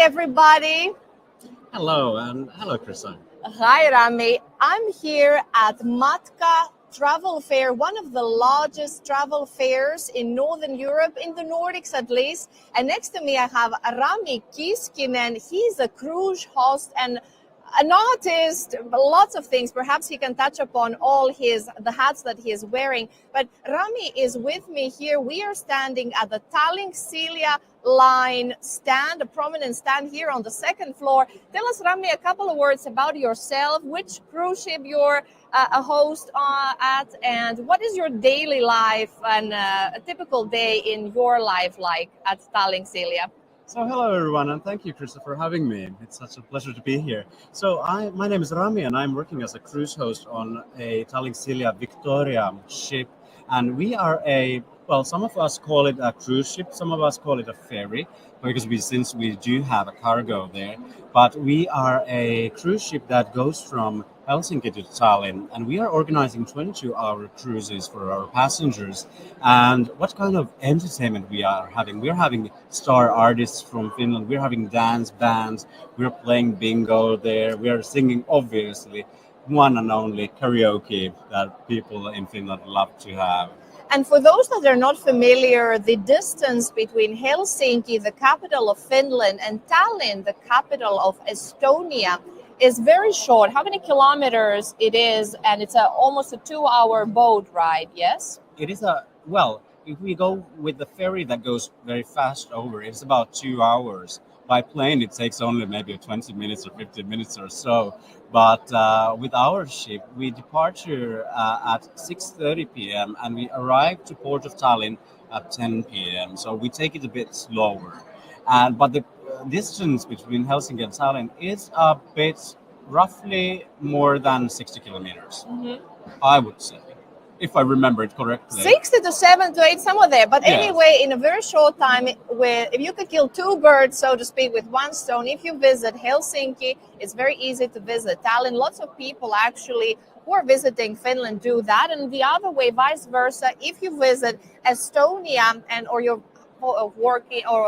everybody. Hello, and hello, Krista. Hi, Rami. I'm here at Matka Travel Fair, one of the largest travel fairs in Northern Europe, in the Nordics at least. And next to me, I have Rami Kiiskinen. He's a cruise host and an artist, lots of things. Perhaps he can touch upon all the hats that he is wearing. But Rami is with me here. We are standing at the Tallink Silja line stand, a prominent stand here on the second floor. Tell us, Rami, a couple of words about yourself, which cruise ship you're a host at, and what is your daily life and a typical day in your life like at Tallink Silja? So hello, everyone, and thank you, Krista, for having me. It's such a pleasure to be here. So my name is Rami, and I'm working as a cruise host on a Tallink Silja Victoria ship. And we are some of us call it a cruise ship, some of us call it a ferry, because since we do have a cargo there. But we are a cruise ship that goes from Helsinki to Tallinn, and we are organizing 22-hour cruises for our passengers. And what kind of entertainment we are having? We're having star artists from Finland, we're having dance bands, we're playing bingo there, we are singing, obviously, one and only karaoke that people in Finland love to have. And for those that are not familiar, the distance between Helsinki, the capital of Finland, and Tallinn, the capital of Estonia, is very short. How many kilometers it is? And it's almost a 2-hour boat ride, yes? It is if we go with the ferry that goes very fast over, it's about 2 hours. By plane, it takes only maybe 20 minutes or 15 minutes or so. But with our ship, we departure at 6:30 p.m. and we arrive to Port of Tallinn at 10 p.m. So we take it a bit slower. But the distance between Helsinki and Tallinn is a bit roughly more than 60 kilometers, I would say, if I remember it correctly. 60 to 7 to 8, somewhere there. But Yes. Anyway, in a very short time, if you could kill two birds, so to speak, with one stone, if you visit Helsinki, it's very easy to visit Tallinn. Lots of people actually who are visiting Finland do that. And the other way, vice versa, if you visit Estonia or you're working or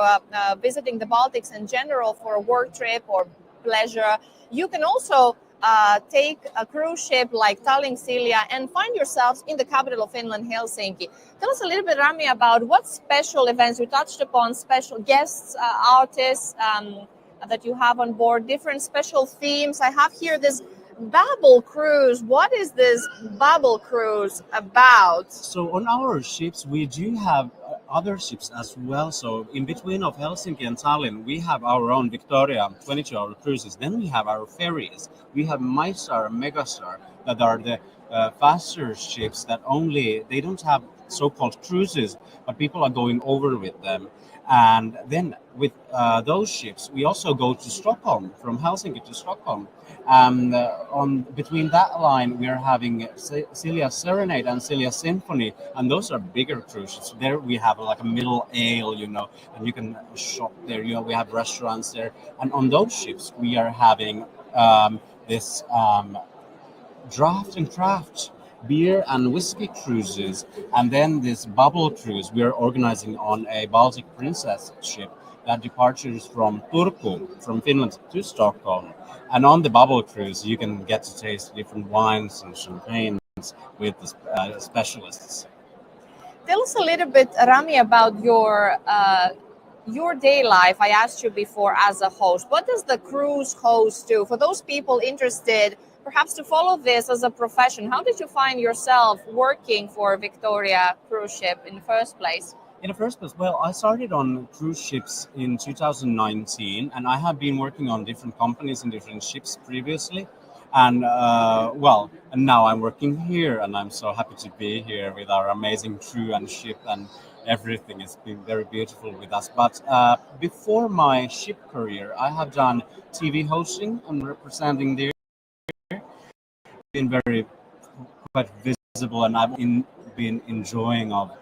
visiting the Baltics in general for a work trip or pleasure, you can also take a cruise ship like Tallink Silja and find yourselves in the capital of Finland, Helsinki. Tell us a little bit, Rami, about what special events you touched upon, special guests, artists that you have on board, different special themes. I have here this Bubble Cruise. What is this Bubble Cruise about? So on our ships, we do have other ships as well. So in between of Helsinki and Tallinn, we have our own Victoria 22-hour cruises. Then we have our ferries. We have MyStar and Megastar that are the faster ships that they don't have so-called cruises, but people are going over with them. And then with those ships, we also go to Stockholm, from Helsinki to Stockholm. Between that line, we are having Silja Serenade and Silja Symphony, and those are bigger cruise ships. There we have like a middle ale, and you can shop there. We have restaurants there, and on those ships we are having this draft and craft beer and whiskey cruises, and then this bubble cruise we are organizing on a Baltic Princess ship that departures from Turku, from Finland to Stockholm. And on the bubble cruise, you can get to taste different wines and champagnes with the specialists. Tell us a little bit, Rami, about your day life. I asked you before as a host. What does the cruise host do? For those people interested, perhaps to follow this as a profession, how did you find yourself working for Victoria cruise ship in the first place? In the first place, I started on cruise ships in 2019, and I have been working on different companies and different ships previously. And and now I'm working here, and I'm so happy to be here with our amazing crew and ship, and everything has been very beautiful with us. But before my ship career, I have done TV hosting and representing there. Been quite visible, and I've been enjoying of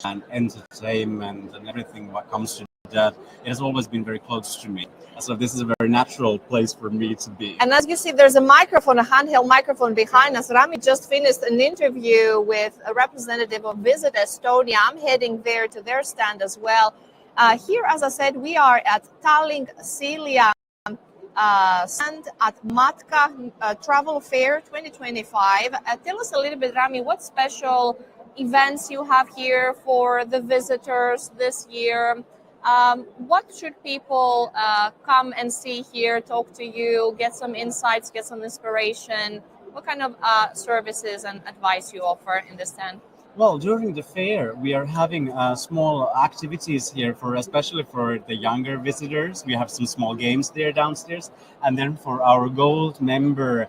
and entertainment and everything what comes to that. It has always been very close to me. So this is a very natural place for me to be. And as you see, there's a microphone, a handheld microphone behind us. Rami just finished an interview with a representative of Visit Estonia. I'm heading there to their stand as well. Here, as I said, we are at Tallink, Silja, stand at Matka Travel Fair 2025. Tell us a little bit, Rami, what special events you have here for the visitors this year? What should people come and see here, talk to you, get some insights, get some inspiration? What kind of services and advice you offer in the stand? Well, during the fair, we are having small activities here for, especially for the younger visitors. We have some small games there downstairs, and then for our gold member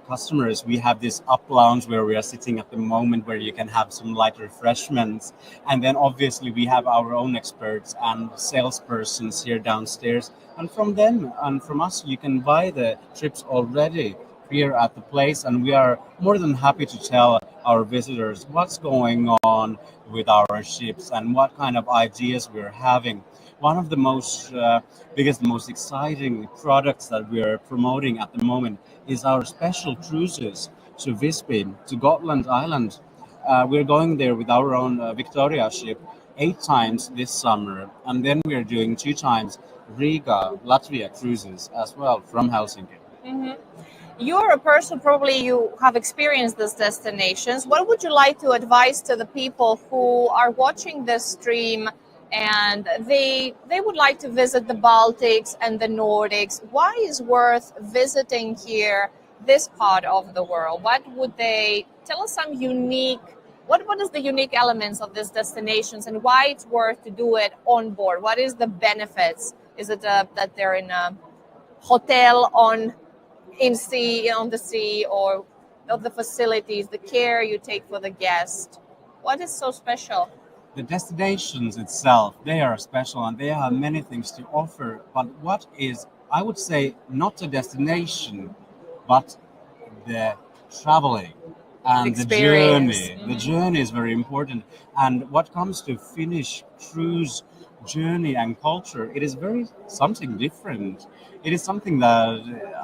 customers, we have this up lounge where we are sitting at the moment, where you can have some light refreshments. And then obviously we have our own experts and salespersons here downstairs, and from them and from us, you can buy the trips already here at the place, and we are more than happy to tell our visitors what's going on with our ships and what kind of ideas we're having. One of the most exciting products that we're promoting at the moment is our special cruises to Visby, to Gotland Island. We're going there with our own Victoria ship 8 times this summer, and then we're doing 2 times Riga, Latvia cruises as well from Helsinki. Mm-hmm. You're a person, probably you have experienced these destinations. What would you like to advise to the people who are watching this stream and they would like to visit the Baltics and the Nordics? Why is worth visiting here, this part of the world? What would they tell us some unique, what is the unique elements of these destinations and why it's worth to do it on board? What is the benefits? Is it that they're in a hotel on the sea, or of the facilities, the care you take for the guest? What is so special? The destinations itself, they are special and they have many things to offer. But what is, I would say, not the destination, but the traveling and the journey. Mm-hmm. The journey is very important. And what comes to Finnish cruise journey and culture, it is very something different. It is something that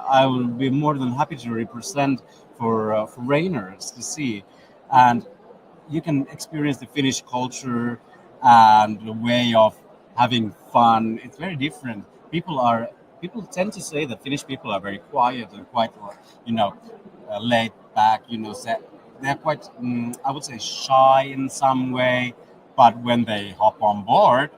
I will be more than happy to represent for foreigners to see. And you can experience the Finnish culture and the way of having fun. It's very different. People tend to say that Finnish people are very quiet and quite, laid back. They're quite, I would say, shy in some way. But when they hop on board,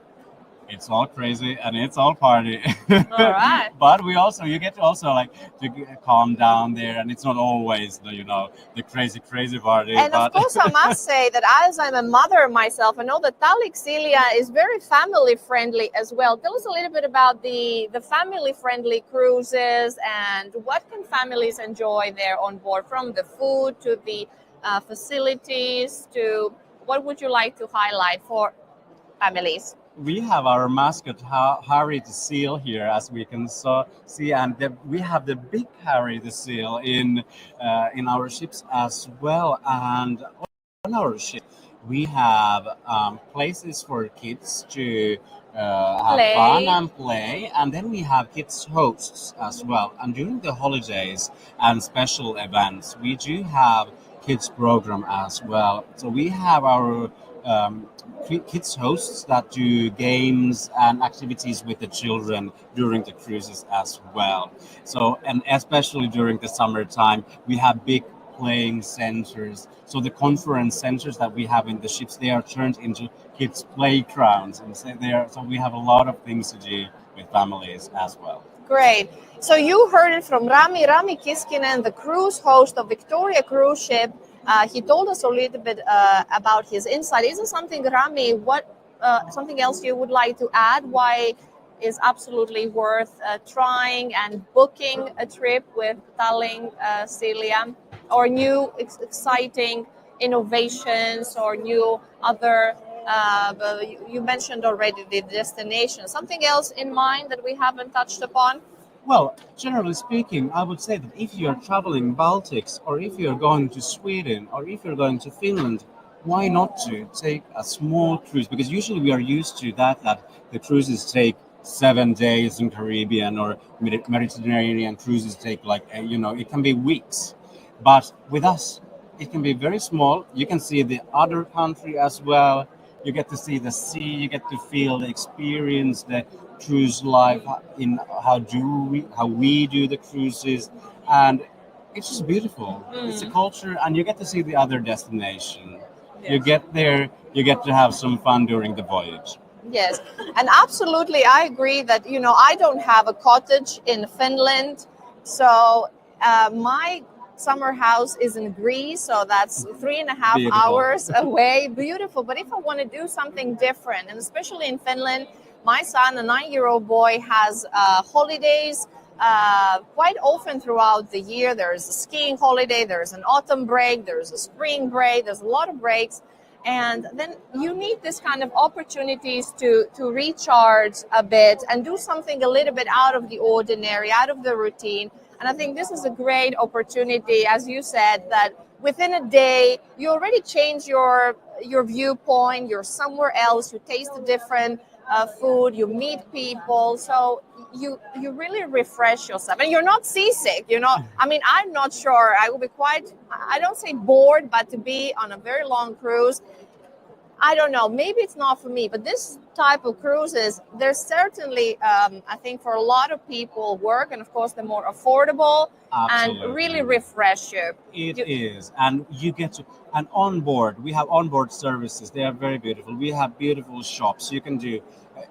it's all crazy and it's all party. All right. But you get to also like to calm down there, and it's not always the crazy party. And of course, I must say that as I'm a mother myself, I know that Tallink Silja is very family friendly as well. Tell us a little bit about the family friendly cruises and what can families enjoy there on board, from the food to the facilities to what would you like to highlight for families? We have our mascot Harry the seal here, as we can see, and we have the big Harry the seal in our ships as well. And on our ship, we have places for kids to have fun and play, and then we have kids hosts as well. And during the holidays and special events, we do have kids program as well. So we have our kids hosts that do games and activities with the children during the cruises as well. So, and especially during the summertime, we have big playing centers. So the conference centers that we have in the ships, they are turned into kids playgrounds, and so we have a lot of things to do with families as well. Great. So you heard it from Rami Kiiskinen, the cruise host of Victoria Cruise Ship. He told us a little bit about his insight. Is there something, Rami, something else you would like to add? Why is absolutely worth trying and booking a trip with Tallink, Silja, or new exciting innovations or new other, you mentioned already the destination. Something else in mind that we haven't touched upon? Well, generally speaking, I would say that if you're traveling Baltics, or if you're going to Sweden, or if you're going to Finland, why not to take a small cruise? Because usually we are used to that the cruises take 7 days in Caribbean, or Mediterranean cruises take it can be weeks. But with us, it can be very small. You can see the other country as well. You get to see the sea, you get to feel the experience, the cruise life in how we do the cruises, and it's just beautiful. It's a culture, and you get to see the other destination. You Yes. get there, you get to have some fun during the voyage. Yes, and absolutely, I agree that I don't have a cottage in Finland, so my summer house is in Greece, so that's 3.5 Beautiful. hours away. Beautiful, but if I want to do something different, and especially in Finland, my son, a 9-year-old boy, has holidays. Quite often throughout the year, there's a skiing holiday, there's an autumn break, there's a spring break, there's a lot of breaks. And then you need this kind of opportunities to recharge a bit and do something a little bit out of the ordinary, out of the routine. And I think this is a great opportunity, as you said, that within a day you already change your viewpoint. You're somewhere else. You taste a different food. You meet people. So you really refresh yourself, and you're not seasick. You're not. I mean, I'm not sure. I will be quite. I don't say bored, but to be on a very long cruise, I don't know. Maybe it's not for me, but this type of cruises, there's certainly, I think, for a lot of people, work, and of course, they're more affordable. Absolutely. And really refresh you. It is, and you get to, and on board, we have onboard services. They are very beautiful. We have beautiful shops. You can do,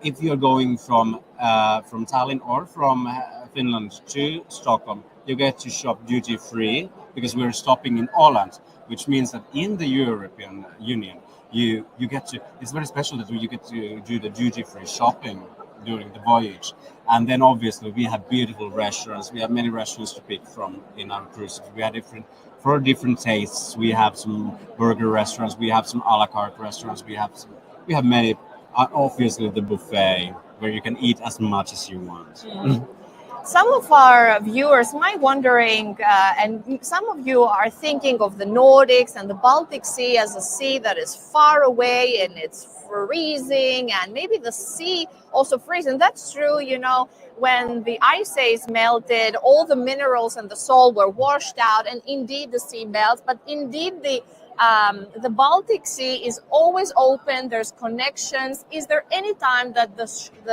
if you're going from Tallinn or from Finland to Stockholm, you get to shop duty free because we're stopping in Åland, which means that in the European Union, you get to, it's very special that you get to do the duty free shopping during the voyage. And then obviously we have beautiful restaurants. We have many restaurants to pick from in our cruises. We have different tastes. We have some burger restaurants. We have some a la carte restaurants. We have many. Obviously the buffet where you can eat as much as you want. Some of our viewers might wondering, and some of you are thinking of the Nordics and the Baltic Sea as a sea that is far away and it's freezing, and maybe the sea also freezing. That's true, when the ice age melted, all the minerals and the salt were washed out, and indeed the sea melts. But indeed the Baltic Sea is always open. There's connections. Is there any time that the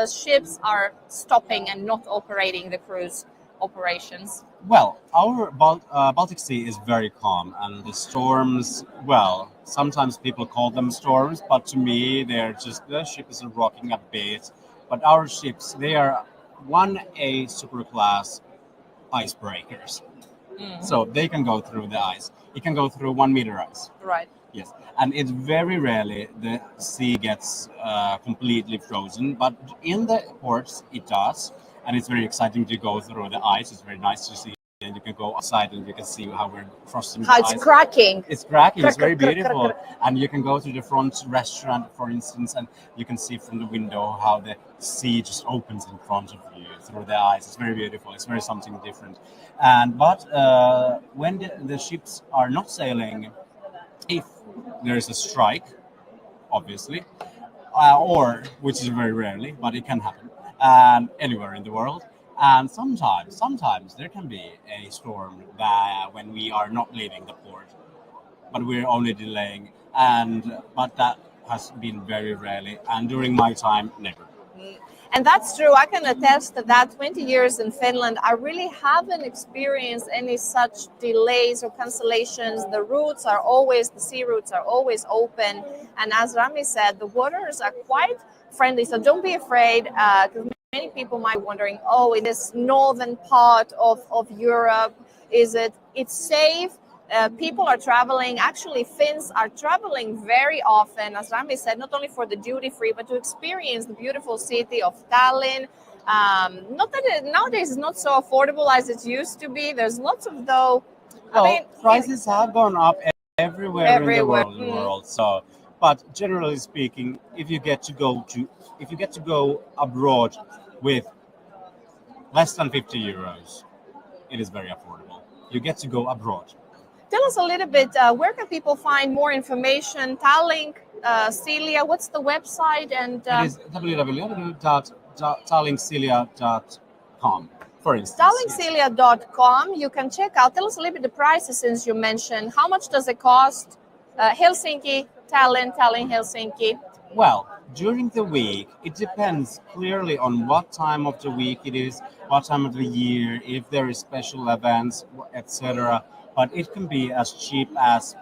ships are stopping and not operating the cruise operations? Well, our Baltic Sea is very calm, and the storms, well, sometimes people call them storms, but to me, the ship is rocking a bit. But our ships, they are 1A superclass icebreakers. So they can go through the ice. It can go through 1 meter ice. Right. Yes, and it's very rarely the sea gets completely frozen, but in the ports it does, and it's very exciting to go through the ice. It's very nice to see, and you can go outside and you can see how we're crossing How the it's ice. cracking. It's cracking. It's very beautiful, and you can go to the front restaurant, for instance, and you can see from the window how the sea just opens in front of you through the ice. It's very beautiful. It's very something different. But when the ships are not sailing, if there is a strike, obviously, or which is very rarely, but it can happen, anywhere in the world. And sometimes there can be a storm when we are not leaving the port, but we're only delaying. But that has been very rarely, and during my time, never. And that's true. I can attest to that. 20 years in Finland, I really haven't experienced any such delays or cancellations. The sea routes are always open. And as Rami said, the waters are quite friendly. So don't be afraid, because many people might be wondering, in this northern part of Europe, it's safe? People are traveling. Actually, Finns are traveling very often, as Rami said, not only for the duty free, but to experience the beautiful city of Tallinn. Not that nowadays it's not so affordable as it used to be. There's lots of Prices have gone up everywhere. In the world. So, but generally speaking, if you get to go abroad with less than 50 euros, it is very affordable. You get to go abroad. Tell us a little bit, where can people find more information? Tallink, Silja, what's the website? And it is www.tallinksilja.com, for instance. Tallinksilja.com, you can check out. Tell us a little bit the prices, since you mentioned. How much does it cost? Helsinki, Tallinn, Helsinki. Well, during the week, it depends clearly on what time of the week it is, what time of the year, if there is special events, etc. But it can be as cheap as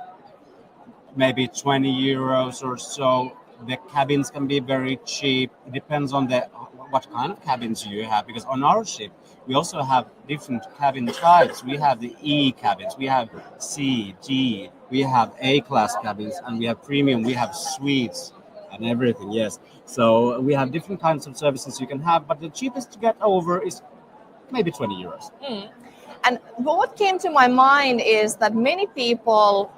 maybe 20 euros or so. The cabins can be very cheap. It depends on the what kind of cabins you have, because on our ship we also have different cabin types. We have the E cabins, we have C, D, we have A class cabins, and we have premium, we have suites and everything. Yes, so we have different kinds of services you can have, but the cheapest to get over is maybe 20 euros. And what came to my mind is that many people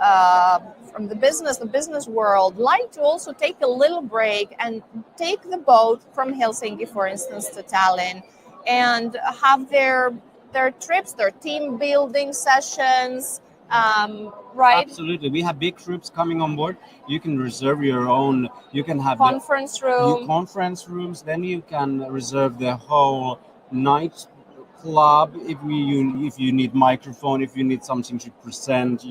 from the business world like to also take a little break and take the boat from Helsinki, for instance, to Tallinn, and have their trips, their team building sessions, right? Absolutely, we have big groups coming on board. You can reserve your own. You can have Conference room. conference rooms. Then you can reserve the whole night club if you need microphone, if you need something to present,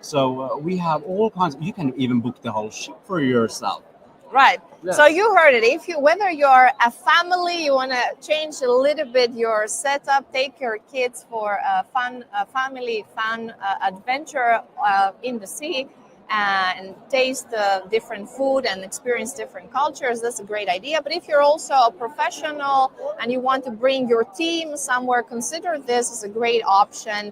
so we have all kinds. You can even book the whole ship for yourself. Right. Yes. So you heard it. If you, whether you're a family, you want to change a little bit your setup, take your kids for a family fun adventure in the sea, and taste different food and experience different cultures, that's a great idea. But if you're also a professional and you want to bring your team somewhere, consider this as a great option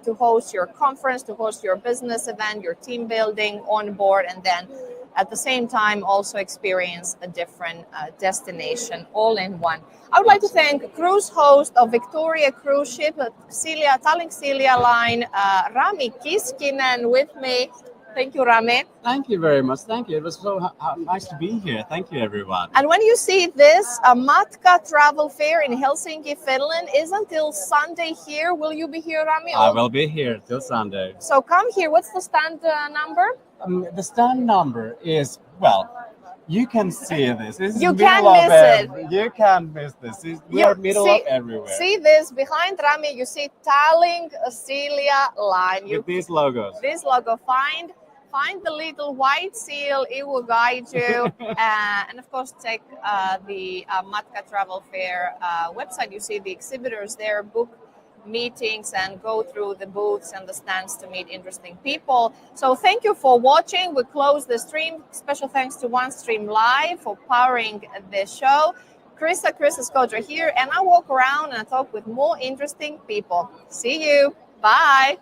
to host your conference, to host your business event, your team building on board, and then at the same time also experience a different destination all in one. I would like to thank cruise host of Victoria cruise ship, Silja, Tallink Silja line, Rami Kiiskinen with me. Thank you, Rami. Thank you very much. Thank you. It was so nice to be here. Thank you, everyone. And when you see this, Matka Travel Fair in Helsinki, Finland is until Sunday here. Will you be here, Rami? I will be here till Sunday. So come here. What's the stand number? The stand number is, well, you can see this. This is you can't miss it. You can't miss this. We are middle of everywhere. See this behind Rami. You see Tallink Silja line. With these logos. This logo. Find the little white seal. It will guide you. And of course, check the Matka Travel Fair website. You see the exhibitors there. Book meetings and go through the booths and the stands to meet interesting people. So thank you for watching. We close the stream. Special thanks to OneStream Live for powering the show. Chris Escodra here, and I walk around and I talk with more interesting people. See you. Bye.